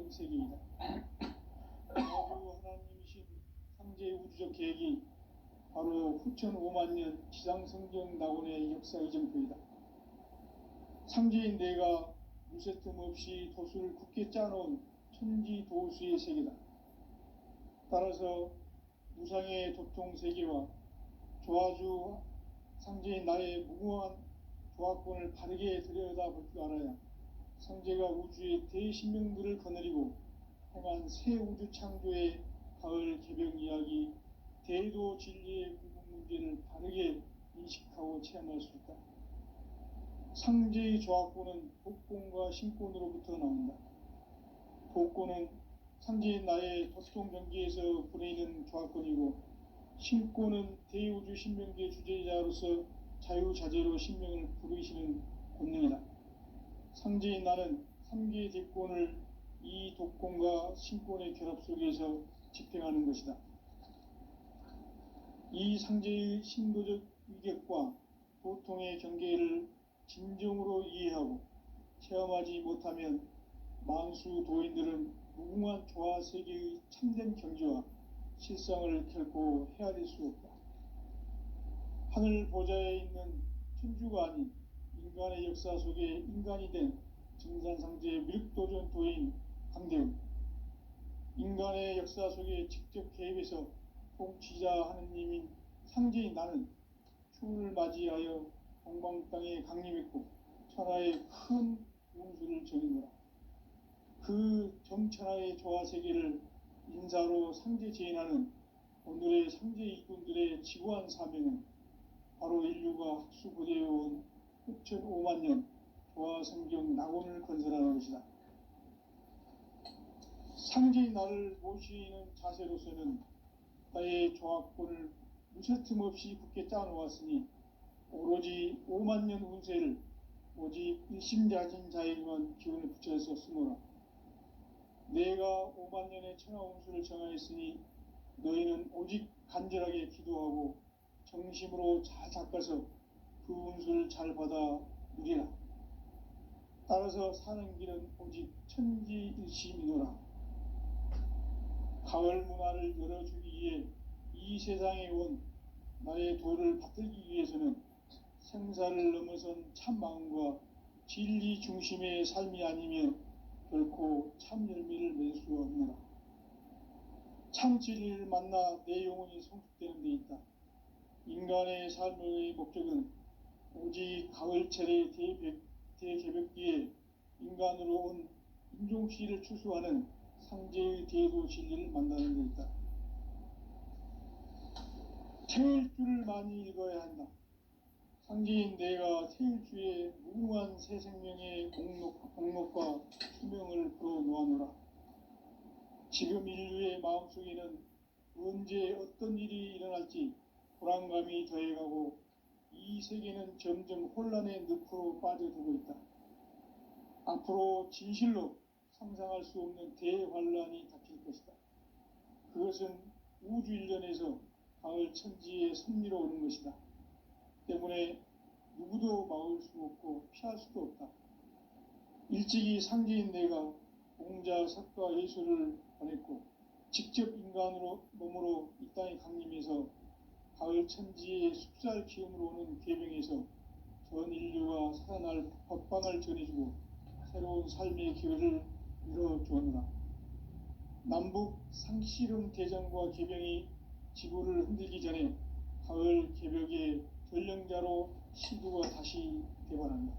있는 세계이다. 아주 하나님이신 상제의 우주적 계획이 바로 후천 5만 년 지상성경 낙원의 역사의 점표이다. 상제인 내가 무쇠틈 없이 도수를 굳게 짜놓은 천지도수의 세계다. 따라서 무상의 도통 세계와 조화주 상제인 나의 무궁한 조합권을 바르게 들여다볼 줄 알아야 상제가 우주의 대신명들을 거느리고 행한 새 우주 창조의 가을 개벽 이야기, 대도 진리의 구분 문제를 바르게 인식하고 체험할 수 있다. 상제의 조합권은 복권과 신권으로부터 나온다. 복권은 상제인 나의 도통 경계에서 보내는 조합권이고, 신권은 대우주 신명계 주제자로서 자유자재로 신명을 부르시는 권능이다. 상제인 나는 3개의 대권을 이 독권과 신권의 결합 속에서 집행하는 것이다. 이 상제의 신도적 위격과 도통의 경계를 진정으로 이해하고 체험하지 못하면 만수 도인들은 무궁한 조화 세계의 참된 경지와 실상을 결코 헤아릴 수 없다. 하늘 보좌에 있는 천주가 아닌 인간의 역사 속에 인간이 된 증산상제의 미륵도전 도인 강대우, 인간의 역사 속에 직접 개입해서 통치자 하느님인 상제인 나는 추운을 맞이하여 동방 땅에 강림했고 천하의 큰 운수를 정의노라. 그 정천하의 조화 세계를 인사로 상제 제인하는 오늘의 상제 일꾼들의 지구한 사명은 바로 인류가 학수고대해온 후천 5만 년 조화 성경 낙원을 건설하는 것이다. 상제인 나를 모시는 자세로서는 나의 조합권을 무쇠틈 없이 굳게 짜놓았으니 오로지 5만 년 운세를 오직 일심자진 자에게만 기운을 붙여서 쓰노라. 내가 5만 년의 천하 운수를 정하였으니 너희는 오직 간절하게 기도하고 정심으로 잘 닦아서 그 운수를 잘 받아 누리라. 따라서 사는 길은 오직 천지일심이노라. 가을 문화를 열어주기 위해 이 세상에 온 나의 도를 받들기 위해서는 생사를 넘어선 참 마음과 진리 중심의 삶이 아니면 결코 참 열매를 맺을 수 없노라. 참 진리를 만나 내 영혼이 성숙되는 데 있다. 인간의 삶의 목적은 오직 가을철의 대개벽기에 인간으로 온 인종시를 추수하는 상제의 대도 진리를 만나는 데 있다. 태일주를 많이 읽어야 한다. 상제인 내가 태일주의 무궁한 새 생명의 공록과 수명을 풀어놓아노라. 지금 인류의 마음속에는 언제 어떤 일이 일어날지 불안감이 더해가고 이 세계는 점점 혼란의 늪으로 빠져들고 있다. 앞으로 진실로 상상할 수 없는 대환란이 닥칠 것이다. 그것은 우주 일련에서 가을 천지의 섭리로 오는 것이다. 때문에 누구도 막을 수 없고 피할 수도 없다. 일찍이 상제인 내가 공자, 석가, 예수를 보냈고 직접 인간으로 몸으로 이 땅에 강림해서 가을 천지의 숲살 기운으로 오는 계명에서 전 인류가 살아날 법방을 전해주고 새로운 삶의 기회를 열어주었노라. 남북 상씨름 대전과 개병이 지구를 흔들기 전에 가을 개벽의 전령자로 시두가 다시 되관한다.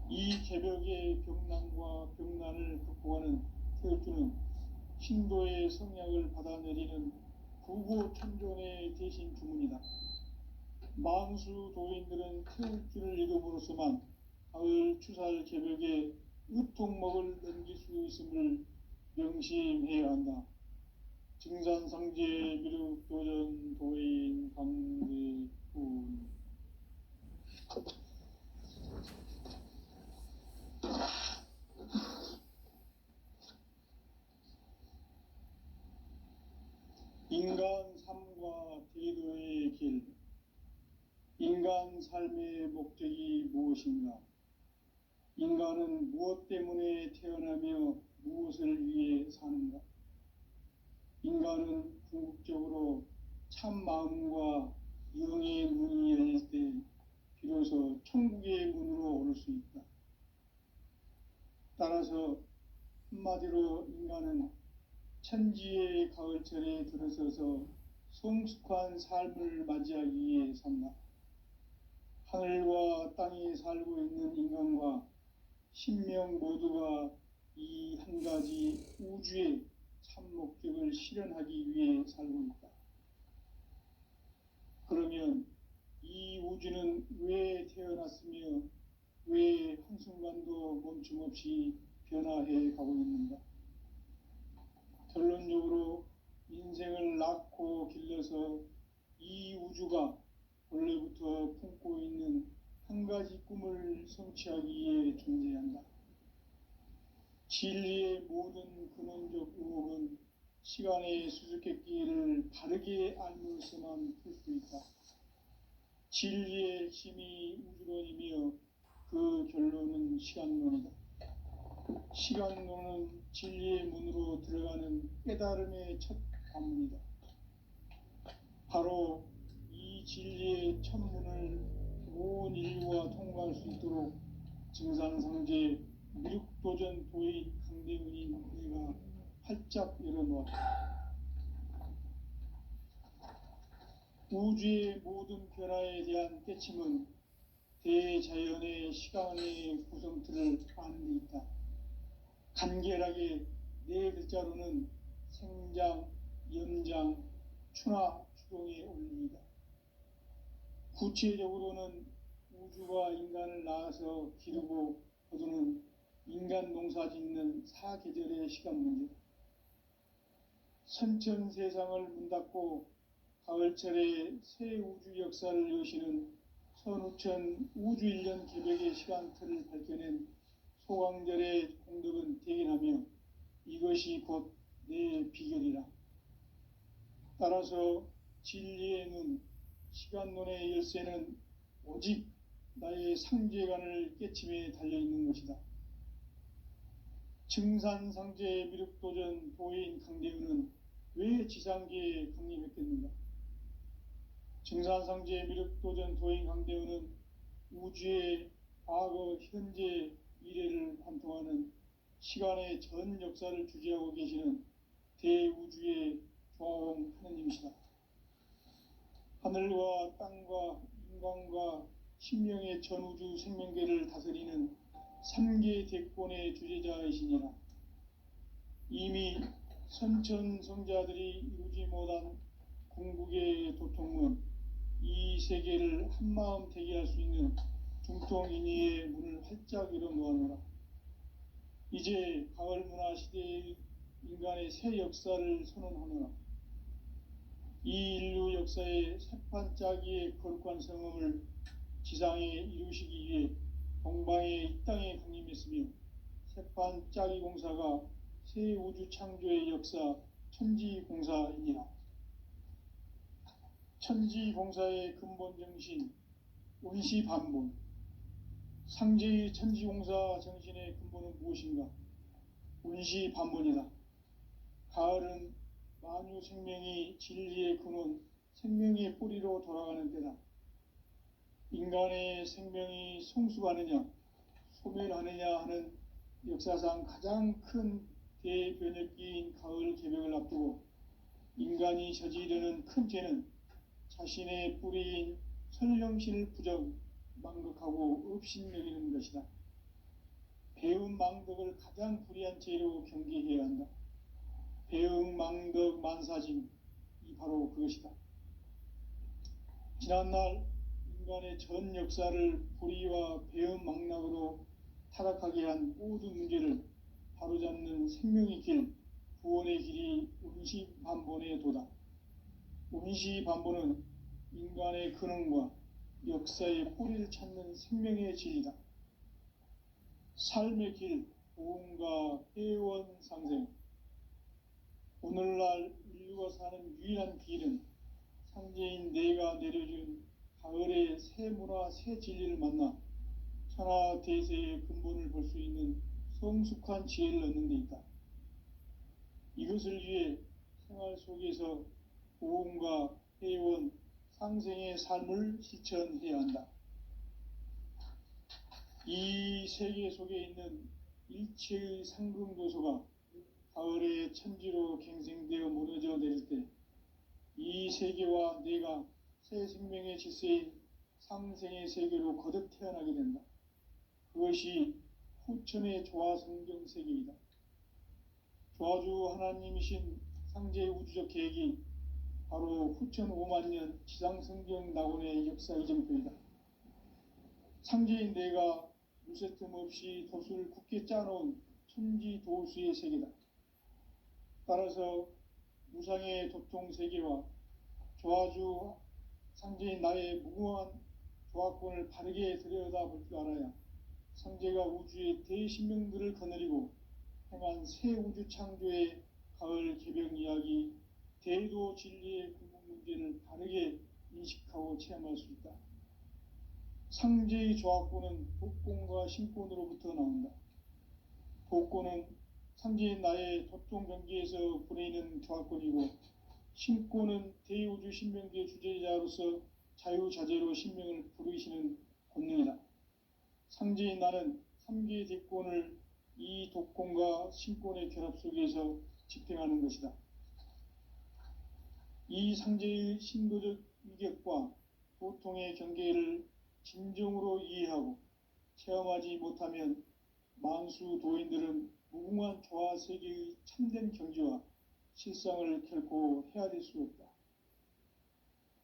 이 개벽의 병난과 병난을 극복하는 태일주는 신도의 성약을 받아내리는 구고천존의 대신 주문이다. 만수 도인들은 태일주를 읽음으로써만 가을 추살 개벽에 으통목을 넘길 수 있음을 명심해야 한다. 증산상제 미륵도전 도인 강대훈. 인간 삶과 대도의 길. 인간 삶의 목적이 무엇인가? 인간은 무엇 때문에 태어나며 무엇을 가을은 궁극적으로 참 마음과 영의 문이 열릴 때 비로소 천국의 문으로 오를 수 있다. 따라서 한마디로 인간은 천지의 가을철에 들어서서 성숙한 삶을 맞이하기 위해 산다. 하늘과 땅에 살고 있는 인간과 신명 모두가 이 한 가지 우주의 참 목적을 실현하기 위해 살고 있다. 그러면 이 우주는 왜 태어났으며 왜 한순간도 멈춤 없이 변화해 가고 있는가? 결론적으로 인생을 낳고 길러서 이 우주가 원래부터 품고 있는 한 가지 꿈을 성취하기 위해 존재한다. 진리의 모든 근원적 의혹은 시간의 수수께끼를 바르게 알면서만 풀 수 있다. 진리의 힘이 우주론이며 그 결론은 시간론이다. 시간론은 진리의 문으로 들어가는 깨달음의 첫 관문이다. 바로 이 진리의 첫 문을 온 인류가 통과할 수 있도록 증산상제 미륵도전 도인 강대훈이 내가 활짝 열어놓았다. 우주의 모든 변화에 대한 깨침은 대자연의 시간의 구성틀을 아는 데 있다. 간결하게 네 글자로는 생장, 연장, 추나 추동의 원리이다. 구체적으로는 우주가 인간을 낳아서 기르고 거두는 인간 농사 짓는 사계절의 시간 문제다. 선천 세상을 문 닫고 가을철에 새 우주 역사를 여시는 선우천 우주 1년 개벽의 시간틀을 밝혀낸 소강절의 공덕은 대견하며 이것이 곧 내 비결이라. 따라서 진리의 눈, 시간론의 열쇠는 오직 나의 상제관을 깨침에 달려있는 것이다. 증산상제 미륵도전 도인 강대훈은 왜 지상계에 강림했겠는가? 증산상제 미륵도전 도인 강대훈은 우주의 과거, 현재, 미래를 관통하는 시간의 전 역사를 주재하고 계시는 대우주의 조화홍 하느님이시다. 하늘과 땅과 인간과 신명의 전우주 생명계를 다스리는 3계 대권의 주제자이시니라. 이미 선천성자들이 이루지 못한 궁극의 도통은 이 세계를 한마음 되게 할 수 있는 중통인의의 문을 활짝 열어놓아노라. 이제 가을 문화 시대의 인간의 새 역사를 선언하노라. 이 인류 역사의 새판짜기의 거룩한 성음을 지상에 이루시기 위해 동방의 이 땅에 강림했으며 새판짜기 공사가 새 우주 창조의 역사 천지공사이니라. 천지공사의 근본 정신 원시반본, 상제의 천지공사 정신의 근본은 무엇인가? 원시반본이다. 가을은 만유 생명이 진리의 근원, 생명의 뿌리로 돌아가는 때다. 인간의 생명이 성숙하느냐, 소멸하느냐 하는 역사상 가장 큰 대변혁기인 가을 개벽을 앞두고 인간이 저지르는 큰 죄는 자신의 뿌리인 설령신을 부정, 망극하고 업신여기는 것이다. 배움 망덕을 가장 불의한 죄로 경계해야 한다. 배움 망덕 만사짐, 이 바로 그것이다. 지난날 인간의 전 역사를 불의와 배움 망락으로 타락하게 한 모든 문제를 바로잡는 생명의 길, 구원의 길이 원시반본의 도다. 원시반본은 인간의 근원과 역사의 뿌리를 찾는 생명의 진리다. 삶의 길, 보험과 회원 상생. 오늘날 인류가 사는 유일한 길은 상제인 내가 내려준 가을의 새 문화, 새 진리를 만나 천하 대세의 근본을 볼 수 있는 성숙한 지혜를 얻는 데 있다. 이것을 위해 생활 속에서 고음과 해온 상생의 삶을 실천해야 한다. 이 세계 속에 있는 일체의 상금도소가 가을의 천지로 갱생되어 무너져 내릴 때 이 세계와 내가 새 생명의 질서의 상생의 세계로 거듭 태어나게 된다. 그것이 후천의 조화성경 세계이다. 조화주 하나님이신 상제의 우주적 계획이 바로 후천 5만 년 지상성경 낙원의 역사 이정표이다. 상제인 내가 무쇠 틈 없이 도수를 굳게 짜놓은 천지도수의 세계다. 따라서 무상의 도통 세계와 조화주 상제인 나의 무궁한 조화권을 바르게 들여다볼 줄 알아야 상제가 우주의 대신명들을 거느리고 행한 새 우주 창조의 가을 개벽 이야기, 대도 진리의 궁극 문제를 바르게 인식하고 체험할 수 있다. 상제의 조화권은 독권과 신권으로부터 나온다. 독권은 상제인 나의 도통 경계에서 보내는 조화권이고, 신권은 대우주 신명기의 주제자로서 자유자재로 신명을 부르시는 권능이다. 상제인 나는 3개의 대권을 이 독권과 신권의 결합 속에서 집행하는 것이다. 이 상제의 신도적 위격과 보통의 경계를 진정으로 이해하고 체험하지 못하면 만수 도인들은 무궁한 조화 세계의 참된 경지와 실상을 결코 헤아릴 수 없다.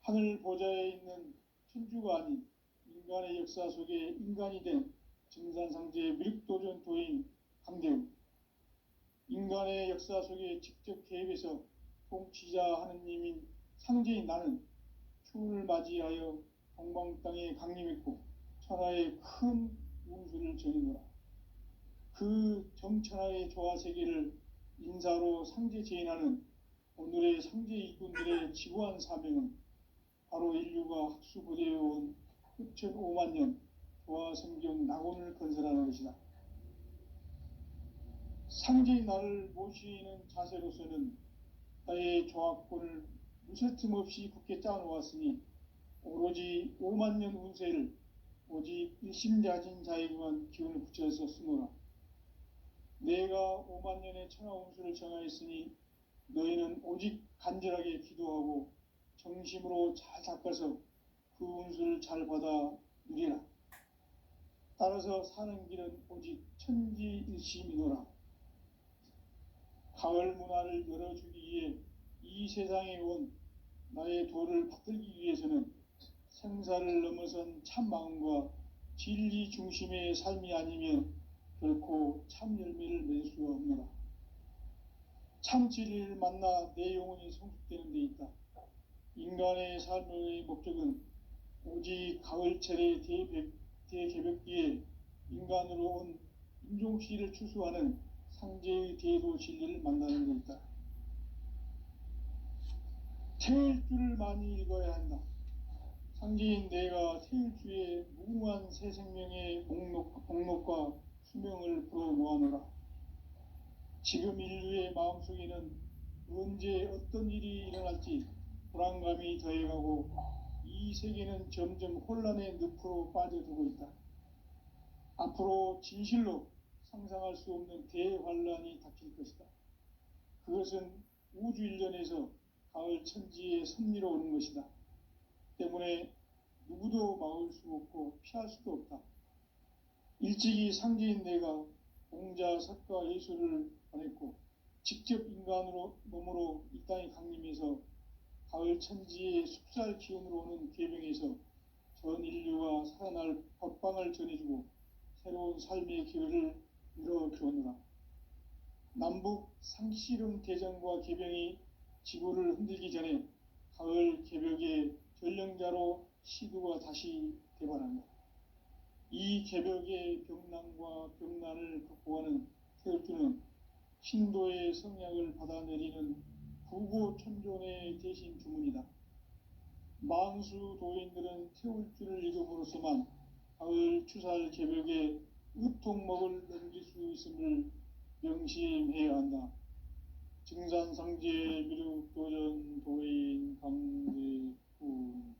하늘 보좌에 있는 천주가 아닌 인간의 역사 속에 인간이 된 증산상제의 미륵도전 도인 강대우, 인간의 역사 속에 직접 개입해서 통치자 하느님인 상제인 나는 추운을 맞이하여 동방 땅에 강림했고 천하의 큰 운수를 전이노라. 그 정천하의 조화 세계를 인사로 상제 제인하는 오늘의 상제 이군들의 지구한 사명은 바로 인류가 학수고대해온 후천 5만 년 조화 성경 낙원을 건설하는 것이다. 상제인 나를 모시는 자세로서는 나의 조화권을 무쇠틈 없이 굳게 짜놓았으니 오로지 5만 년 운세를 오직 일심자진 자에게만 기운을 붙여서 쓰노라. 내가 5만 년의 천하 운수를 정하였으니 너희는 오직 간절하게 기도하고 정심으로 잘 닦아서 그 운수를 잘 받아 누리라. 따라서 사는 길은 오직 천지일심이노라. 가을 문화를 열어주기 위해 이 세상에 온 나의 도를 받들기 위해서는 생사를 넘어선 참 마음과 진리 중심의 삶이 아니면 결코 참 열매를 맺을 수 없노라. 참 진리를 만나 내 영혼이 성숙되는 데 있다. 인간의 삶의 목적은 오직 가을철의 대개벽기에 인간으로 온 인종씨를 추수하는 상제의 대도 진리를 만나는 데 있다. 태일 줄을 많이 읽어야 한다. 상제인 내가 태일주의 무궁한 새 생명의 목록과 수명을 불어 모아노라. 지금 인류의 마음속에는 언제 어떤 일이 일어날지 불안감이 더해가고 이 세계는 점점 혼란의 늪으로 빠져들고 있다. 앞으로 진실로 상상할 수 없는 대환란이 닥칠 것이다. 그것은 우주 일련에서 가을 천지의 섭리로 오는 것이다. 때문에 누구도 막을 수 없고 피할 수도 없다. 일찍이 상제인 내가 공자, 석가, 예수를 보냈고 직접 인간으로 몸으로 이 땅에 강림해서 가을 천지의 숲살 기운으로 오는 계명에서 전 인류가 살아날 법방을 전해주고 새로운 삶의 기회를 이뤄주었노라. 남북 상씨름 대전과 개병이 지구를 흔들기 전에 가을 개벽의 전령자로 시두가 다시 개발한다. 이 개벽의 병난과 병난을 극복하는 태울주는 신도의 성약을 받아내리는 구고천존의 대신 주문이다. 만수 도인들은 태울주를 읽음으로써만 가을 추살 개벽의 의통목을 넘길 수 있음을 명심해야 한다. 증산상제 미륵도전 도인 강대훈.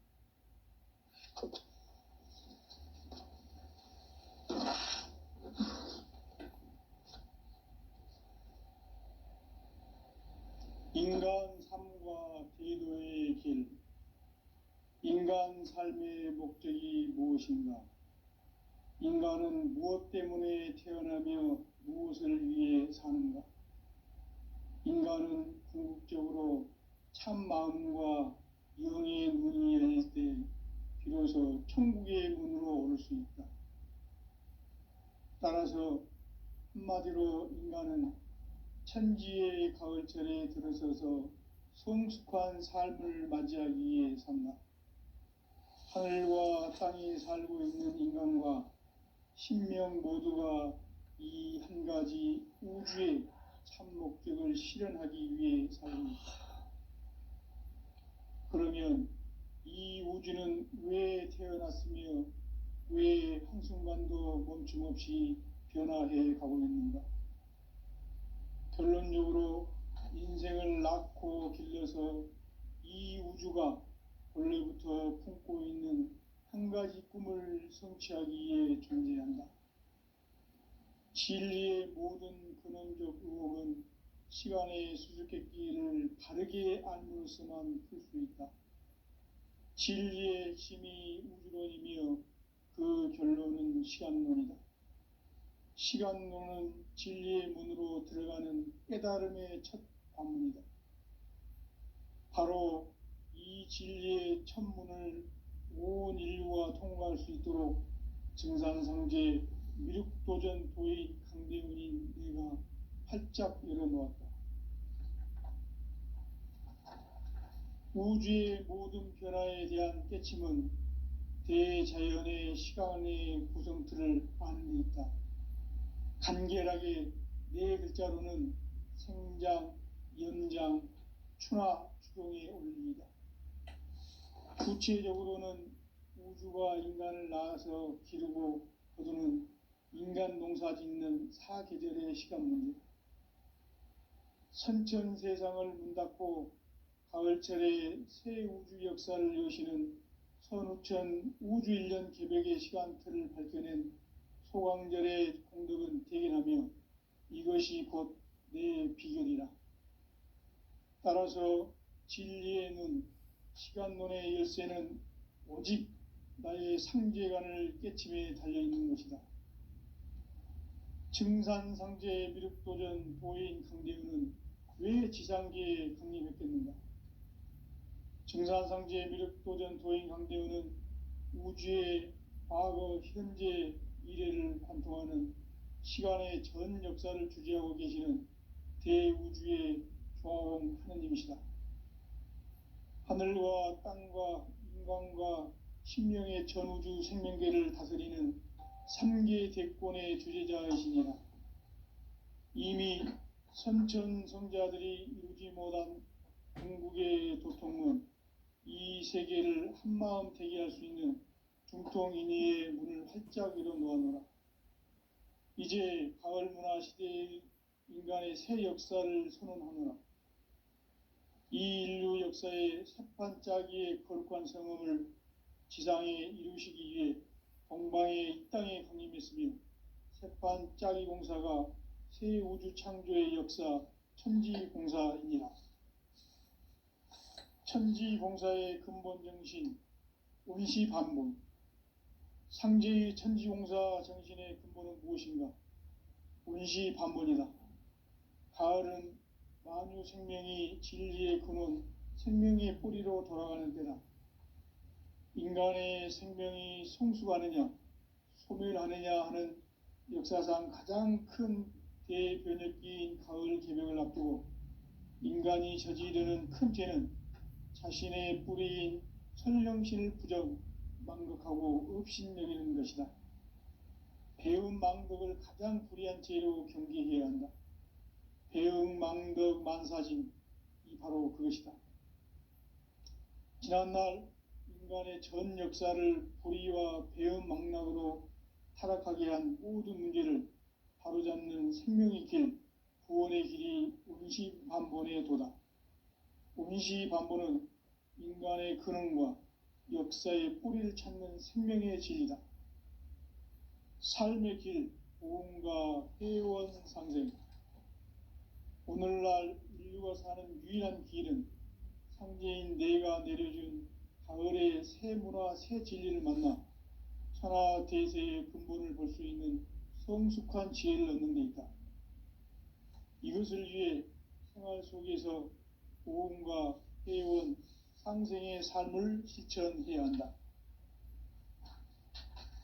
인간 삶과 대도의 길. 인간 삶의 목적이 무엇인가? 인간은 무엇 때문에 태어나며 무엇을 위해 사는가? 인간은 궁극적으로 참 마음과 영의 눈이 열릴 때 비로소 천국의 문으로 오를 수 있다. 따라서 한마디로 인간은 천지의 가을철에 들어서서 성숙한 삶을 맞이하기 위해 산다. 하늘과 땅에 살고 있는 인간과 신명 모두가 이 한 가지 우주의 참 목적을 실현하기 위해 살고 있다. 그러면 이 우주는 왜 태어났으며 왜 한순간도 멈춤 없이 변화해 가고 있는가? 결론적으로 인생을 낳고 길러서 이 우주가 원래부터 품고 있는 한 가지 꿈을 성취하기 위해 존재한다. 진리의 모든 근원적 의혹은 시간의 수수께끼를 바르게 알므로서만 풀 수 있다. 진리의 핵심이 우주론이며 그 결론은 시간론이다. 시간론은 진리의 문으로 들어가는 깨달음의 첫 관문이다. 바로 이 진리의 첫 문을 온 인류가 통과할 수 있도록 증산상제 미륵도전 도인 강대훈인 내가 활짝 열어놓았다. 우주의 모든 변화에 대한 깨침은 대자연의 시간의 구성틀을 아는 데 있다. 간결하게 네 글자로는 생장, 연장, 추나 추동의 원리이다. 구체적으로는 우주가 인간을 낳아서 기르고 거두는 인간 농사 짓는 사계절의 시간 문제. 선천 세상을 문 닫고 가을철에 새 우주 역사를 여시는 선우천 우주 1년 개벽의 시간틀을 밝혀낸 소강절의 공덕은 대견하며 이것이 곧 내 비결이라. 따라서 진리의 눈, 시간론의 열쇠는 오직 나의 상제관을 깨침에 달려있는 것이다. 증산상제 미륵도전 도인 강대훈은 왜 지상계에 강림했겠는가? 증산상제 미륵도전 도인 강대훈은 우주의 과거, 현재, 미래를 관통하는 시간의 전 역사를 주재하고 계시는 대우주의 조화원 하느님이시다. 하늘과 땅과 인간과 신명의 전우주 생명계를 다스리는 3계 대권의 주재자이시니라. 이미 선천성자들이 이루지 못한 궁극의 도통은 이 세계를 한마음 대기할 수 있는 중통인의의 문을 활짝 열어놓아노라. 이제 가을 문화 시대의 인간의 새 역사를 선언하노라. 이 인류 역사의 새판짜기의 거룩한 성음을 지상에 이루시기 위해 동방의 이 땅에 강림했으며 새판짜기 공사가 새 우주 창조의 역사 천지공사이니라. 천지공사의 근본 정신 온시반본. 상제의 천지공사 정신의 근본은 무엇인가? 온시반본이다. 가을은 만유 생명이 진리의 근원, 생명의 뿌리로 돌아가는 때다. 인간의 생명이 성숙하느냐, 소멸하느냐 하는 역사상 가장 큰 대변혁기인 가을 개벽을 앞두고 인간이 저지르는 큰 죄는 자신의 뿌리인 선령신을 부정, 망극하고 업신여기는 것이다. 배움 망덕을 가장 불의한 죄로 경계해야 한다. 배움 망덕 만사진, 이 바로 그것이다. 지난날 인간의 전 역사를 불의와 배움 망락으로 타락하게 한 모든 문제를 바로잡는 생명의 길, 구원의 길이 온시 반본의 도다. 운시 반본은 인간의 근원과 역사의 뿌리를 찾는 생명의 진리다. 삶의 길, 보험과 회원 상생. 오늘날 인류가 사는 유일한 길은 상제인 내가 내려준 가을의 새 문화, 새 진리를 만나 천하 대세의 근본을 볼 수 있는 성숙한 지혜를 얻는 데 있다. 이것을 위해 생활 속에서 보험과 회원, 상생의 삶을 실천해야 한다.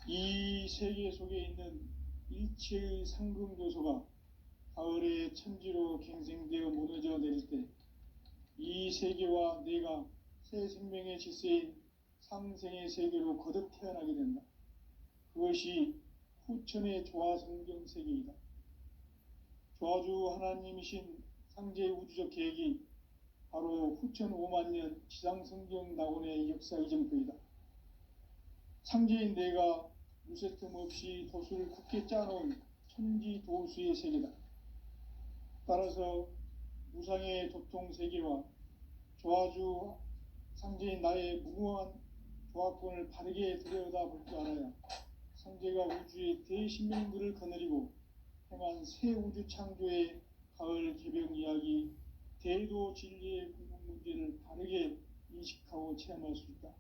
이 세계 속에 있는 일체의 상금교소가 가을의 천지로 갱생되어 무너져 내릴 때 이 세계와 내가 새 생명의 질서인 상생의 세계로 거듭 태어나게 된다. 그것이 후천의 조화성경 세계이다. 조화주 하나님이신 상제의 우주적 계획이 바로 후천 5만 년 지상성경 낙원의 역사 이정표이다. 상제인 내가 무쇠 틈 없이 도수를 굳게 짜놓은 천지 도수의 세계다. 따라서 무상의 도통 세계와 조화주 상제인 나의 무궁한 조화권을 바르게 들여다볼 줄 알아야 상제가 우주의 대신명들을 거느리고 행한 새 우주 창조의 가을 개병 이야기, 대도 진리의 궁극 문제를 바르게 인식하고 체험할 수 있다.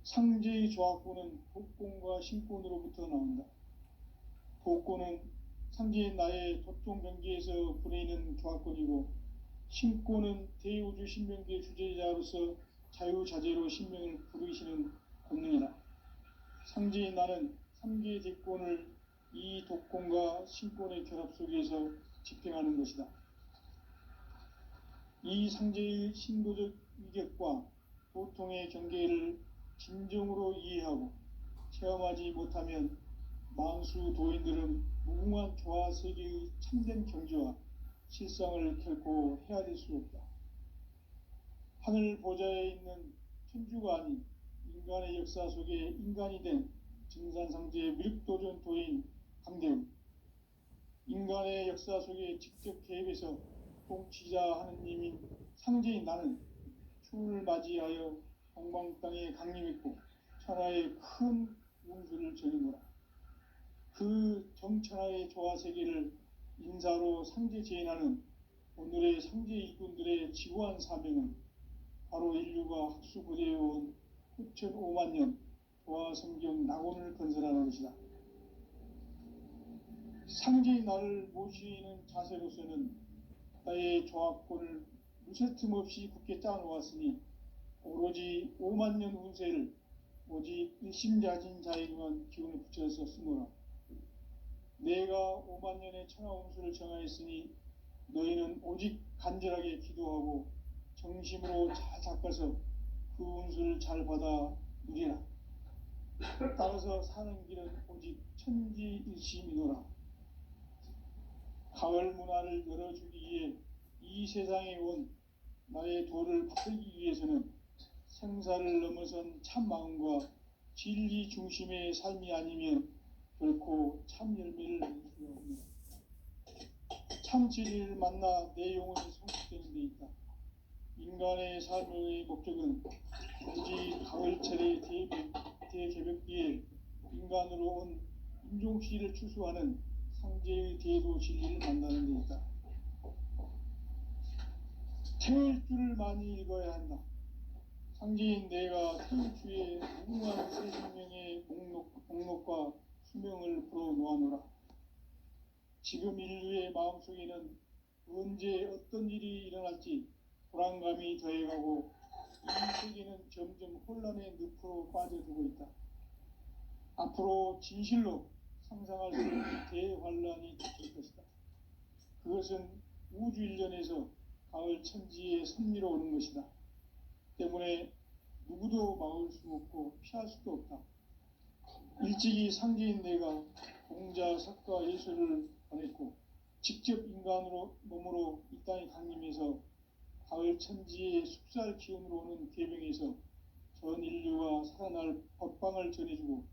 상제의 조화권은 복권과 신권으로부터 나온다. 복권은 상제인 나의 도통 경계에서 부내는 조화권이고, 신권은 대우주 신명계 주제자로서 자유자재로 신명을 부르시는 권능이다. 상제인 나는 3개의 대권을 이 독권과 신권의 결합 속에서 집행하는 것이다. 이 상제의 신도적 위격과 도통의 경계를 진정으로 이해하고 체험하지 못하면 만수 도인들은 무궁한 조화 세계의 참된 경지와 실상을 결코 헤아릴 수 없다. 하늘 보좌에 있는 천주가 아닌 인간의 역사 속에 인간이 된 증산상제의 미륵도전 도인 강대웅, 인간의 역사 속에 직접 개입해서 통치자 하느님인 상제인 나는 추운을 맞이하여 동방 땅에 강림했고 천하의 큰 운수를 전인노라. 그 정천하의 조화 세계를 인사로 상제 제인하는 오늘의 상제 일꾼들의 지구한 사명은 바로 인류가 학수고대해온 후천 5만 년 조화 성경 낙원을 건설하는 것이다. 상제의 나를 모시는 자세로서는 나의 조화권을 무쇠 틈 없이 굳게 짜놓았으니 오로지 5만 년 운세를 오직 일심자진 자에게만 기운을 붙여서 쓰노라. 내가 5만 년의 천하 운수를 정하였으니 너희는 오직 간절하게 기도하고 정심으로 잘 닦아서 그 운수를 잘 받아 누리라. 따라서 사는 길은 오직 천지일심이노라. 가을 문화를 열어주기 위해 이 세상에 온 나의 도를 받들기 위해서는 생사를 넘어선 참 마음과 진리 중심의 삶이 아니면 결코 참 열매를 맺을 수가 없습니다. 참 진리를 만나 내 영혼이 성숙되는 데 있다. 인간의 삶의 목적은 오직 가을철의 대개벽기에 인간으로 온 인종씨를 추수하는 상제의 대도 진리를 만나는 데 있다. 태일 줄을 많이 읽어야 한다. 상제인 내가 태일주의 무궁한 새 생명의 목록과 수명을 풀어놓아노라. 지금 인류의 마음속에는 언제 어떤 일이 일어날지 불안감이 더해가고 이 세계는 점점 혼란의 늪으로 빠져들고 있다. 앞으로 진실로 상상할 수 없는 대환란이 닥칠 것이다. 그것은 우주 일련에서 가을 천지의 섭리로 오는 것이다. 때문에 누구도 막을 수 없고 피할 수도 없다. 일찍이 상제인 내가 공자, 석가, 예술을 보냈고 직접 인간으로 몸으로 이 땅에 강림해서 가을 천지의 숙살 기운으로 오는 계명에서 전 인류가 살아날 법방을 전해주고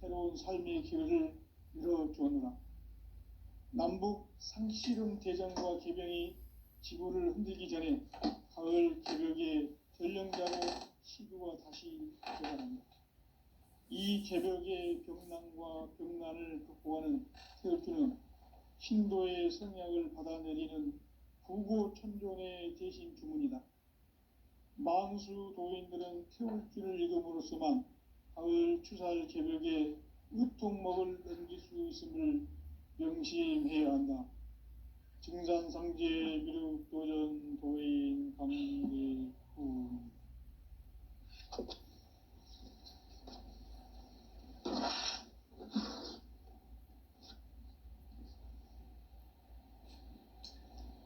새로운 삶의 길을 열어주었노라. 남북 상씨름 대전과 계병이 지구를 흔들기 전에 가을 개벽의 전령자로 시구가 다시 되어갑니다. 이 개벽의 병난과 병난을 극복하는 태울주는 신도의 성약을 받아내리는 부고천존의 대신 주문이다. 만수 도인들은 태울주를 읽음으로써만 가을 추살 개벽에 으통먹을 넘길 수 있음을 명심해야 한다. 증산상제 미륵도전 도인 강대훈.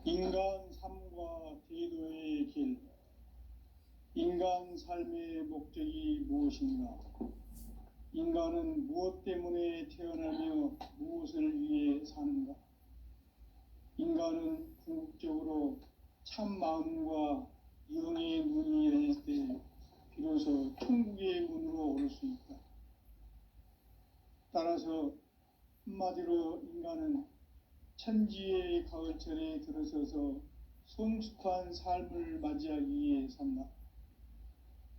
인간 삶과 대도의 길. 인간 삶의 목적이 무엇인가? 인간은 무엇 때문에 태어나며 무엇을 위해 사는가? 인간은 궁극적으로 참 마음과 영의 눈이 열릴 때 비로소 천국의 문으로 오를 수 있다. 따라서 한마디로 인간은 천지의 가을철에 들어서서 성숙한 삶을 맞이하기 위해 산다.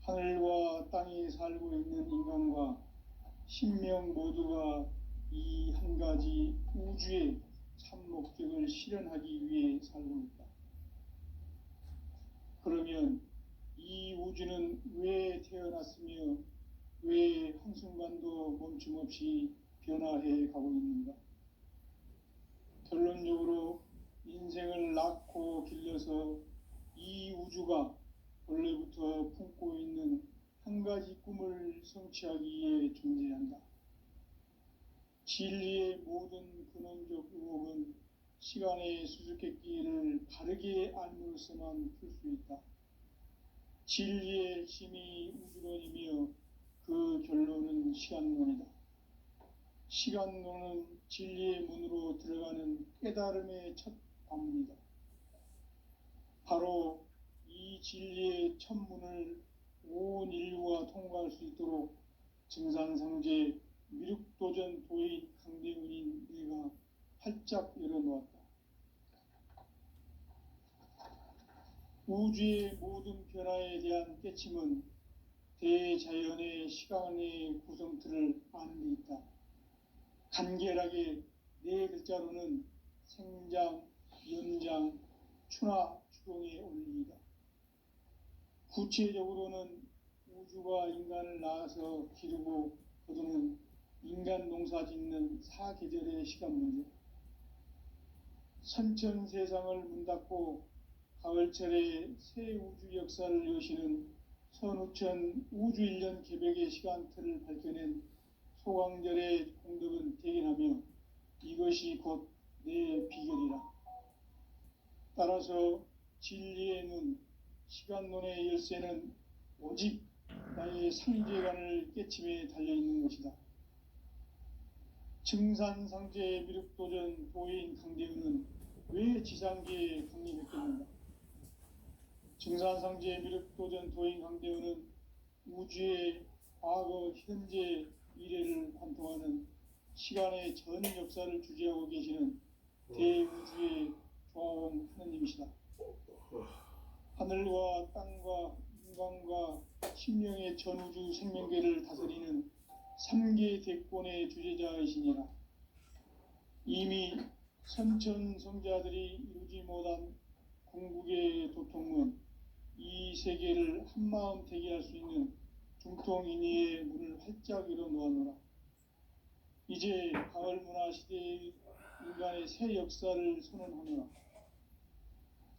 하늘과 땅에 살고 있는 인간과 신명 모두가 이 한 가지 우주의 참 목적을 실현하기 위해 살고 있다. 그러면 이 우주는 왜 태어났으며 왜 한순간도 멈춤없이 변화해 가고 있는가? 결론적으로 인생을 낳고 길러서 이 우주가 원래부터 품고 있는 한 가지 꿈을 성취하기 위해 존재한다. 진리의 모든 근원적 의혹은 시간의 수수께끼를 바르게 알므로서만 풀 수 있다. 진리의 핵심이 우주론이며 그 결론은 시간론이다. 시간론은 진리의 문으로 들어가는 깨달음의 첫 관문이다. 바로 이 진리의 첫 문을 온 인류가 통과할 수 있도록 증산상제 미륵도전 도인 강대훈인 내가 활짝 열어놓았다. 우주의 모든 변화에 대한 깨침은 대자연의 시간의 구성틀을 아는 데 있다. 간결하게 네 글자로는 생장, 연장, 추나 추동의 원리이다. 구체적으로는 우주가 인간을 낳아서 기르고 거두는 인간 농사 짓는 사계절의 시간 문제. 선천 세상을 문 닫고 가을철에 새 우주 역사를 여시는 선우천 우주 1년 개벽의 시간틀을 밝혀낸 소강절의 공덕은 대견하며 이것이 곧 내 비결이라. 따라서 진리의 눈, 시간론의 열쇠는 오직 나의 상제관을 깨침에 달려있는 것이다. 증산상제 미륵도전 도인 강대훈은 왜 지상계에 강림했겠는가? 증산상제 미륵도전 도인 강대훈은 우주의 과거, 현재, 미래를 관통하는 시간의 전 역사를 주재하고 계시는 대우주의 조화원 하느님이시다. 하늘과 땅과 인간과 신명의 전우주 생명계를 다스리는 3계 대권의 주제자이시니라. 이미 선천성자들이 이루지 못한 궁극의 도통은 이 세계를 한마음 되게 할 수 있는 중통인의의 문을 활짝 열어놓았노라. 이제 가을 문화 시대의 인간의 새 역사를 선언하노라.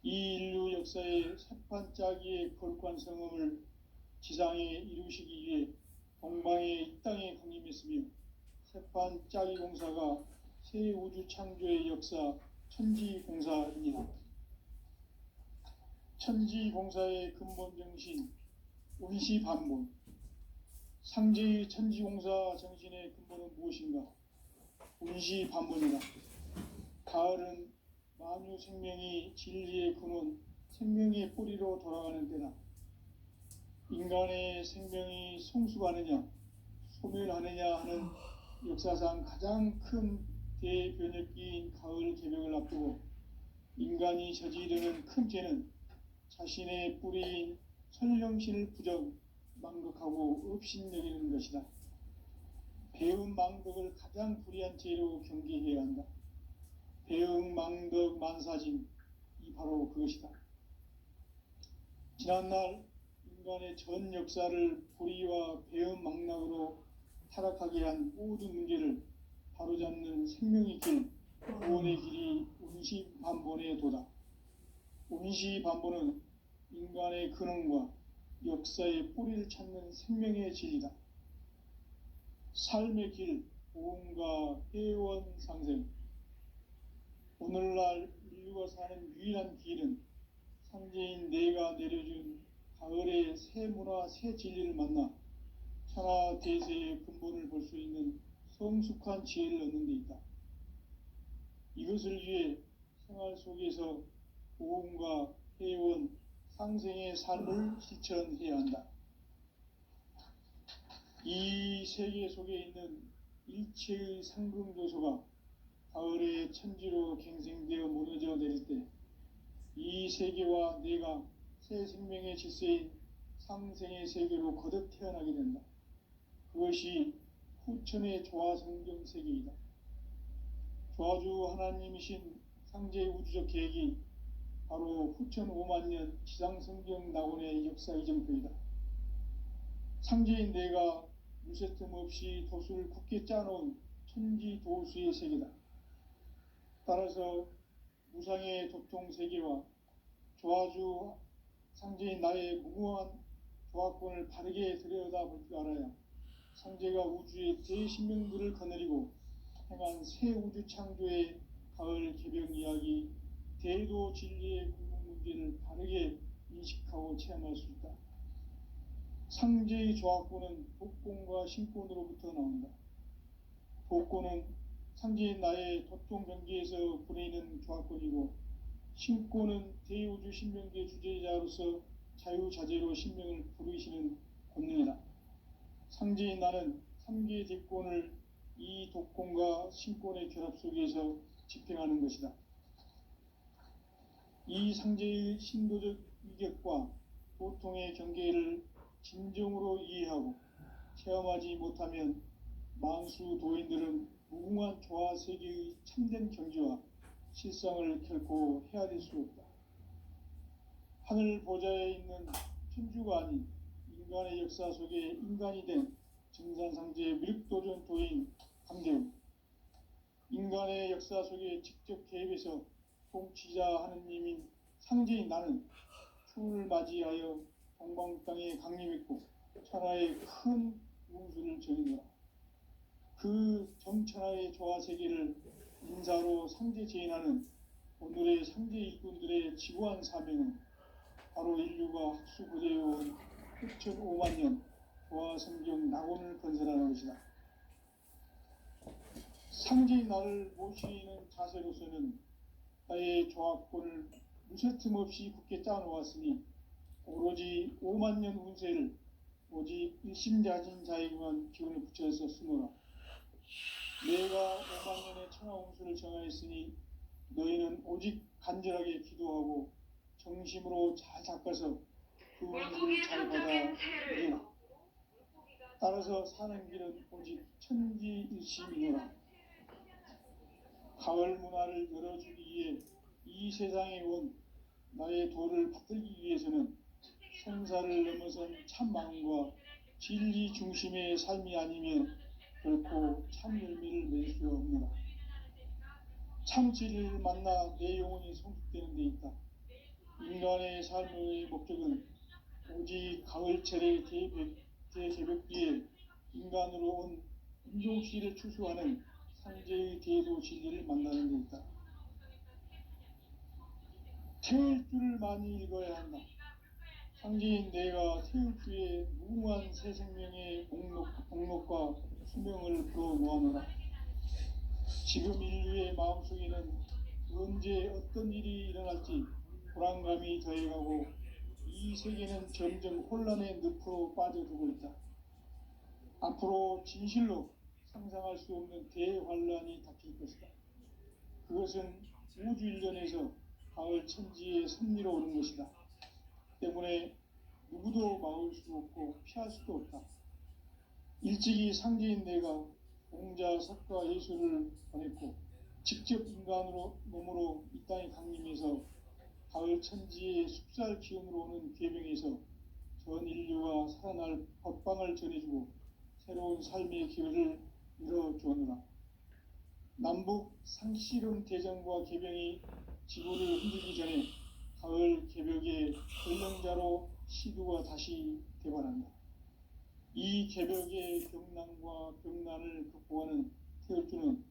이 인류 역사의 새판짜기의 거룩한 성음을 지상에 이루시기 위해 동방의 이 땅에 강림했으며 새판짜기 공사가 새 우주 창조의 역사 천지공사입니다. 천지공사의 근본 정신 운시반본. 상제의 천지공사 정신의 근본은 무엇인가? 운시반본이다. 가을은 만유 생명이 진리의 근원, 생명의 뿌리로 돌아가는 때다. 인간의 생명이 성숙하느냐, 소멸하느냐 하는 역사상 가장 큰 대변혁기인 가을 개벽을 앞두고 인간이 저지르는 큰 죄는 자신의 뿌리인 선령신을 망각하고 업신여기는 것이다. 배은 망덕을 가장 불의한 죄로 경계해야 한다. 배은 망덕 만사짐이 바로 그것이다. 지난날 인간의 전 역사를 불의와 배은 망락으로 타락하게 한 모든 문제를 바로잡는 생명의 길, 구원의 길이 운시반본의 도다. 운시반본은 인간의 근원과 역사의 뿌리를 찾는 생명의 진리다. 삶의 길, 보험과 회원 상생. 오늘날 인류가 사는 유일한 길은 상제인 내가 내려준 가을의 새 문화, 새 진리를 만나 천하 대세의 근본을 볼 수 있는 성숙한 지혜를 얻는 데 있다. 이것을 위해 생활 속에서 보험과 회원, 상생의 삶을 실천해야 한다. 이 세계 속에 있는 일체의 상금요소가 가을의 천지로 갱생되어 무너져 내릴 때 이 세계와 내가 새 생명의 질서인 상생의 세계로 거듭 태어나게 된다. 그것이 후천의 조화성경 세계이다. 조화주 하나님이신 상제의 우주적 계획이 바로 후천 5만년 지상성경 낙원의 역사 이정표이다. 상제인 내가 무쇠틈 없이 도수를 굳게 짜놓은 천지도수의 세계다. 따라서 무상의 도통 세계와 조화주 상제인 나의 무궁한 조화권을 바르게 들여다볼 줄 알아야 상제가 우주의 대신명들을 거느리고 행한 새 우주 창조의 가을 개벽 이야기, 대도 진리의 궁극 문제를 바르게 인식하고 체험할 수 있다. 상제의 조화권은 복권과 신권으로부터 나온다. 복권은 상제인 나의 도통 경계에서 부리는 조화권이고, 신권은 대우주 신명계 주제자로서 자유자재로 신명을 부르시는 권능이다. 상제인 나는 3개의 대권을 이 독권과 신권의 결합 속에서 집행하는 것이다. 이 상제의 신도적 위격과 보통의 경계를 진정으로 이해하고 체험하지 못하면 만수 도인들은 무궁한 조화 세계의 참된 경지와 실상을 결코 헤아릴 수 없다. 하늘 보좌에 있는 천주가 아닌 인간의 역사 속에 인간이 된 증산상제의 밀도전 도인 강대우, 인간의 역사 속에 직접 개입해서 통치자 하느님인 상제인 나는 추운을 맞이하여 동방 땅에 강림했고 천하의 큰 운수를 전이노라. 그 정천하의 조화 세계를 인사로 상제 제인하는 오늘의 상제 일꾼들의 지구한 사명은 바로 인류가 학수고대해온 후천 5만년 조화 성경 낙원을 건설하는 것이다. 상제인 나를 모시는 자세로서는 나의 조화권을 무쇠틈 없이 굳게 짜놓았으니 오로지 5만년 운세를 오직 일심자진 자에게만 기운을 붙여서 쓰노라. 내가 5만년의 천하 운수를 정하였으니 너희는 오직 간절하게 기도하고 정심으로 잘 닦아서 그 운수를 잘 받아 누리라. 따라서 사는 길은 오직 천지일심이노라. 가을 문화를 열어주기 위해 이 세상에 온 나의 도를 받들기 위해서는 생사를 넘어선 참 마음과 진리 중심의 삶이 아니면 결코 참 열매를 맺을 수 없노라. 참 진리를 만나 내 영혼이 성숙되는 데 있다. 인간의 삶의 목적은 오직 가을철의 대개벽기에 인간으로 온 인종씨를 추수하는 상제의 대도 진리를 만나는 데 있다. 태울 줄을 많이 읽어야 한다. 상제인 내가 태울 주의 무궁한 새 생명의 목록과 수명을 불어 모아노라. 지금 인류의 마음속에는 언제 어떤 일이 일어날지 불안감이 더해가고 이 세계는 점점 혼란의 늪으로 빠져들고 있다. 앞으로 진실로 상상할 수 없는 대환란이 닥칠 것이다. 그것은 우주 일전에서 가을 천지의 섭리로 오는 것이다. 때문에 누구도 막을 수 없고 피할 수도 없다. 일찍이 상제인 내가 공자, 석가, 예수를 보냈고 직접 인간으로 몸으로 이 땅에 강림해서 가을 천지의 숲살 기운으로 오는 괴병에서 전 인류가 살아날 법방을 전해주고 새로운 삶의 기회를 열어주었노라. 남북 상씨름 대전과 개병이 지구를 흔들기 전에 가을 개벽의 결령자로 시두가 다시 되관한다. 이 개벽의 병난과 병난을 극복하는 태울주는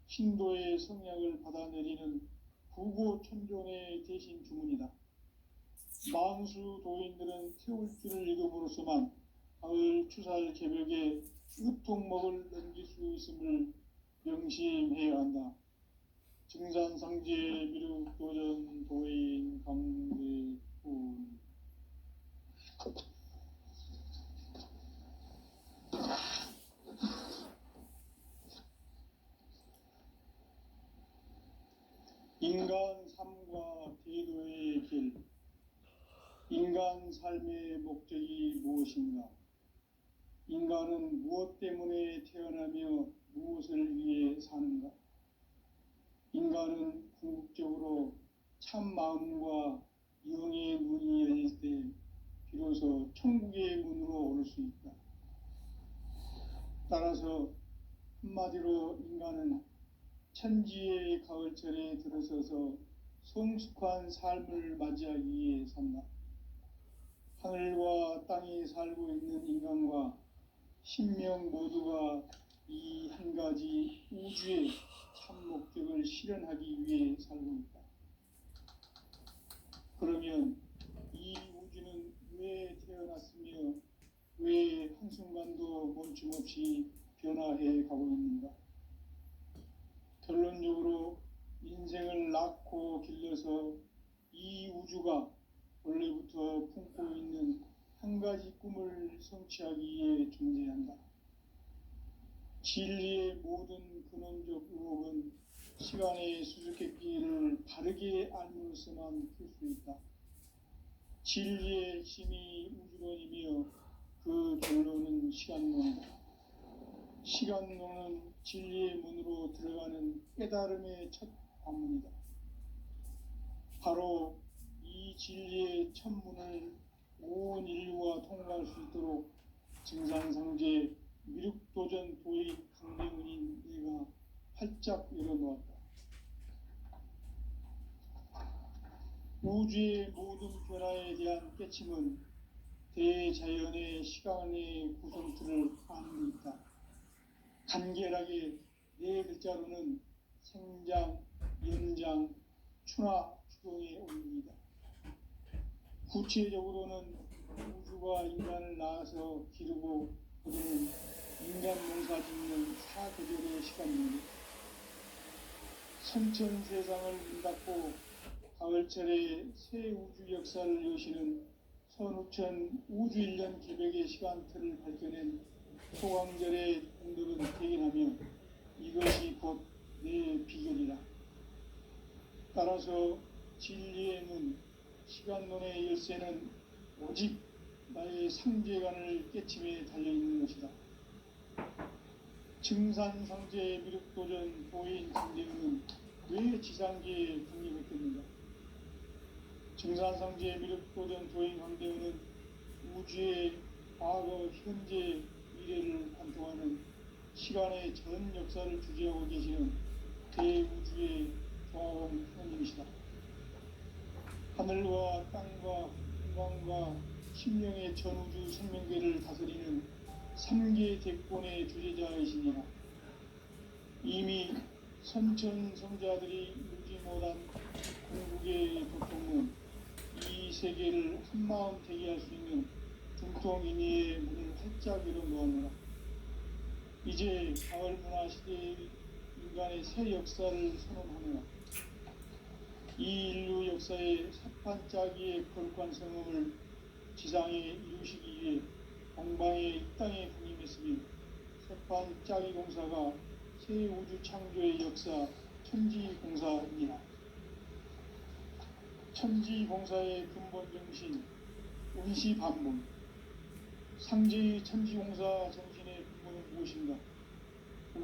신도의 성약을 받아내리는 부고천존의 대신 주문이다. 망수 도인들은 태울주를 읽음으로써만 가을 추살 개벽의 으통목을 넘길 수 있음을 명심해야 한다. 증산상제 미륵도전 도인 강대군. 인간 삶과 대도의 길. 인간 삶의 목적이 무엇인가? 인간은 무엇 때문에 태어나며 무엇을 위해 사는가? 인간은 궁극적으로 참 마음과 영의 문이 열릴 때 비로소 천국의 문으로 오를 수 있다. 따라서 한마디로 인간은 천지의 가을철에 들어서서 성숙한 삶을 맞이하기 위해 산다. 하늘과 땅에 살고 있는 인간과 신명 모두가 이 한 가지 우주의 참 목적을 실현하기 위해 살고 있다. 그러면 이 우주는 왜 태어났으며 왜 한순간도 멈춤없이 변화해 가고 있는가? 결론적으로 인생을 낳고 길러서 이 우주가 원래부터 품고 있는 한 가지 꿈을 성취하기 위해 존재한다. 진리의 모든 근원적 의혹은 시간의 수수께끼를 바르게 알므로써만 풀 수 있다. 진리의 핵심이 우주론이며 그 결론은 시간론이다. 시간론은 진리의 문으로 들어가는 깨달음의 첫 관문이다. 바로 이 진리의 첫 문을 온 인류가 통과할 수 있도록 증산상제 미륵도전 도의 강대문인 내가 활짝 열어놓았다. 우주의 모든 변화에 대한 깨침은 대자연의 시간의 구성틀을 아는 데 있다. 간결하게 네 글자로는 생장, 연장, 추나 추동의 원리이다. 구체적으로는 우주가 인간을 낳아서 기르고 그들은 인간 농사 짓는 사계절의 시간입니다. 선천 세상을 문 닫고 가을철에 새 우주 역사를 여시는 선우천 우주일년 기백의 시간틀을 밝혀낸 소강절의 공덕은 대견하며 이것이 곧 내 비결이라. 따라서 진리의 문, 시간론의 열쇠는 오직 나의 상제관을 깨침에 달려있는 것이다. 증산상제 미륵도전 도인 강대훈은 왜 지상계에 국립했겠는가? 증산상제 미륵도전 도인 강대훈은 우주의 과거, 현재, 미래를 관통하는 시간의 전 역사를 주재하고 계시는 대우주의 조화원 하나님이시다. 하늘과 땅과 인간과 심령의 전우주 생명계를 다스리는 3계 대권의 주제자이시니라. 이미 선천성자들이 누리지 못한 궁극의 도통은 이 세계를 한마음 되게 할 수 있는 중통인의의 문을 활짝 열어놓았노라. 이제 가을 문화 시대의 인간의 새 역사를 선언하노라. 이 인류 역사의 삽판짜기의 거룩한 성음을 지상에 이루시기 위해 동방의 이 땅에 강림했으며 삽판짜기 공사가 새 우주 창조의 역사 천지공사입니다. 천지공사의 근본 정신, 원시 반복. 상제의 천지공사 정신의 근본은 무엇인가?